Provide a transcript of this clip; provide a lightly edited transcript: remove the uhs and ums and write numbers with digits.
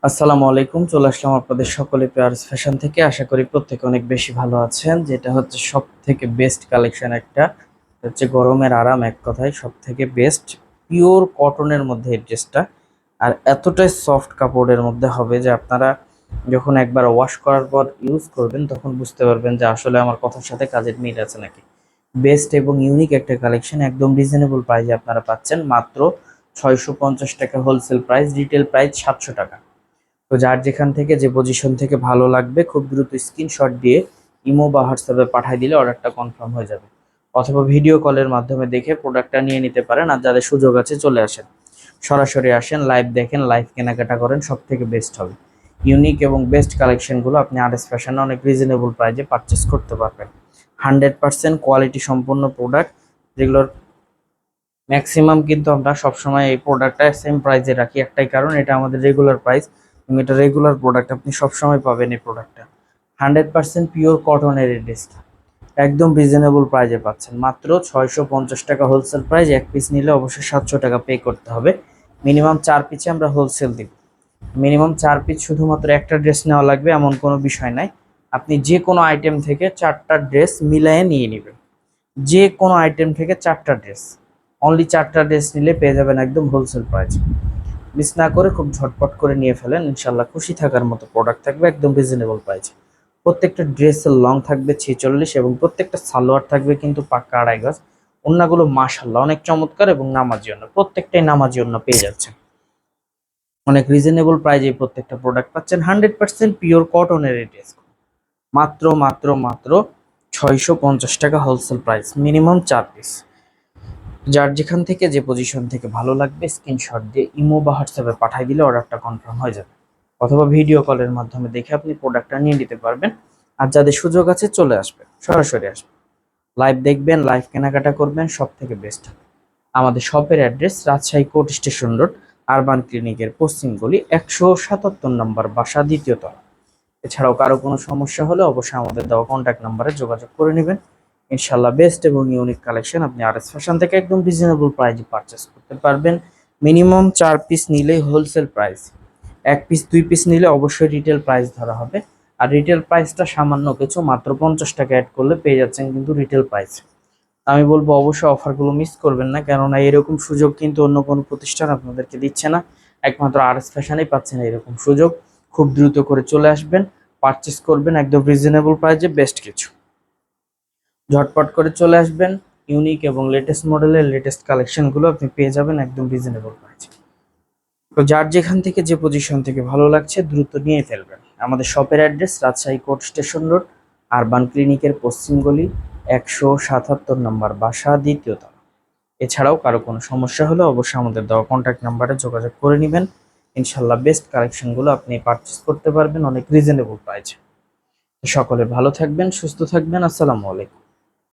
আসসালামু আলাইকুম। চলে আসলাম আপনাদের সকলে পেয়ার্স ফ্যাশন থেকে। আশা করি প্রত্যেকে অনেক বেশি ভালো আছেন। যেটা হচ্ছে সব থেকে বেস্ট কালেকশন একটা হচ্ছে গরমের আরাম, এক কথায় সব থেকে বেস্ট পিওর কটনের মধ্যে এই ড্রেসটা। আর এতটাই সফট কাপড়ের মধ্যে হবে যে আপনারা যখন একবার ওয়াশ করার পর ইউজ করবেন তখন বুঝতে পারবেন যে আসলে আমার কথার সাথে কাজের মিল আছে নাকি। বেস্ট এবং ইউনিক একটা কালেকশন, একদম রিজনেবল প্রাইসে আপনারা পাচ্ছেন মাত্র 650 টাকা হোলসেল প্রাইস, রিটেল প্রাইস 700 টাকা। তো যার যেখান থেকে যে পজিশন থেকে ভালো লাগবে খুব দ্রুত স্ক্রিনশট দিয়ে ইমো বা হোয়াটসঅ্যাপে পাঠিয়ে দিলে অর্ডারটা কনফার্ম হয়ে যাবে, অথবা ভিডিও কলের মাধ্যমে দেখে প্রোডাক্টটা নিয়ে নিতে পারেন। আর যাদের সুযোগ আছে চলে আসেন, সরাসরি আসেন, লাইভ দেখেন, লাইভ কেনাকাটা করেন, সব থেকে বেস্ট হবে। ইউনিক এবং বেস্ট কালেকশনগুলো আপনি আরএস ফ্যাশনে অনেক রিজনেবল প্রাইসে পারচেস করতে পারবেন। 100% কোয়ালিটি সম্পন্ন প্রোডাক্ট, যেগুলোর ম্যাক্সিমাম কিন্তু আমরা সবসময় এই প্রোডাক্টটা সেম প্রাইসে রাখি, একটাই কারণ এটা আমাদের রেগুলার প্রাইস এবং এটা রেগুলার প্রোডাক্ট, আপনি সবসময় পাবেন এই প্রোডাক্টটা। 100% পিওর কটনের এই ড্রেসটা একদম রিজনেবল প্রাইসে পাচ্ছেন মাত্র 650 টাকা হোলসেল প্রাইস। এক পিস নিলে অবশ্যই 700 টাকা পে করতে হবে। মিনিমাম 4 পিসে আমরা হোলসেল দিব। মিনিমাম 4 পিস, শুধুমাত্র একটা ড্রেস নেওয়া লাগবে এমন কোনো বিষয় নাই। আপনি যে কোনো আইটেম থেকে 4টা ড্রেস মিলিয়ে নিয়ে নেবেন। যে কোনো আইটেম থেকে 4টা ড্রেস, অনলি 4টা ড্রেস নিলে পেয়ে যাবেন একদম হোলসেল প্রাইস। মিস না করে খুব ঝটপট করে নিয়ে ফেলেন, ইনশাল্লাহ খুশি থাকার মতো প্রোডাক্ট থাকবে একদম রিজনেবল প্রাইসে। প্রত্যেকটা ড্রেসের লং থাকবে 46 এবং প্রত্যেকটা সালোয়ার থাকবে কিন্তু পাক্কা 2.5 গজ। ওড়নাগুলো মাশাল্লাহ অনেক চমৎকার এবং নামাজি ওড়না, প্রত্যেকটাই নামাজি ওড়না পেয়ে যাচ্ছেন অনেক রিজনেবল প্রাইসে। প্রত্যেকটা প্রোডাক্ট পাচ্ছেন 100% পিওর কটনের এই ড্রেস মাত্র মাত্র মাত্র 650 টাকা হোলসেল প্রাইস, মিনিমাম 4 পিস। যার যেখান থেকে যে পজিশন থেকে ভালো লাগবে স্ক্রিনশট দিয়ে ইমো বা হোয়াটসঅ্যাপে পাঠিয়ে দিলে অর্ডারটা কনফার্ম হয়ে যাবে, অথবা ভিডিও কলের মাধ্যমে দেখে আপনি প্রোডাক্টটা নিয়ে নিতে পারবেন। আর যাদের সুযোগ আছে চলে আসবেন, সরাসরি আসবেন, লাইভ দেখবেন, লাইভ কেনাকাটা করবেন, সব থেকে বেস্ট হবে। আমাদের শপের address Rajshahi court station road, urban ক্লিনিকের পশ্চিম গলি, 177 নম্বর বাসা, দ্বিতীয় তলা। এছাড়াও কারো কোনো সমস্যা হলে অবশ্যই আমাদের দেওয়া কন্ট্যাক্ট নাম্বারে যোগাযোগ করে নেবেন। ইনশাল্লাহ বেস্ট এবং ইউনিক কালেকশন আপনি আরএস ফ্যাশন থেকে একদম রিজনেবল প্রাইসে পারচেস করতে পারবেন। মিনিমাম 4 পিস নিলেই হোলসেল প্রাইস, 1 পিস 2 পিস নিলে অবশ্যই রিটেল প্রাইস ধরা হবে। আর রিটেল প্রাইসটা সামান্য কিছু, মাত্র 50 টাকা অ্যাড করলে পেয়ে যাচ্ছেন কিন্তু রিটেল প্রাইস। আমি বলবো অবশ্যই অফারগুলো মিস করবেন না, কেননা এরকম সুযোগ কিন্তু অন্য কোনো প্রতিষ্ঠান আপনাদেরকে দিচ্ছে না। একমাত্র আরএস ফ্যাশনেই পাচ্ছেন এরকম সুযোগ। খুব দ্রুত করে চলে আসবেন, পারচেস করবেন একদম রিজনেবল প্রাইসে বেস্ট কিছু। ঝটপট করে চলে আসবেন, ইউনিক এবং লেটেস্ট মডেলের লেটেস্ট কালেকশনগুলো আপনি পেয়ে যাবেন একদম রিজনেবল প্রাইসে। তো যার যেখান থেকে যে পজিশন থেকে ভালো লাগছে দ্রুত নিয়ে ফেলবেন। আমাদের শপের address Rajshahi court station road, urban ক্লিনিকের পশ্চিম গলি, 177 নম্বর বাসা, দ্বিতীয় তলা। এছাড়াও কারো কোনো সমস্যা হলে অবশ্যই আমাদের দেওয়া কন্ট্যাক্ট নাম্বারে যোগাযোগ করে নেবেন। ইনশাল্লাহ বেস্ট কালেকশনগুলো আপনি পারচেস করতে পারবেন অনেক রিজনেবল প্রাইসে। সকলে ভালো থাকবেন, সুস্থ থাকবেন। আসসালামু আলাইকুম।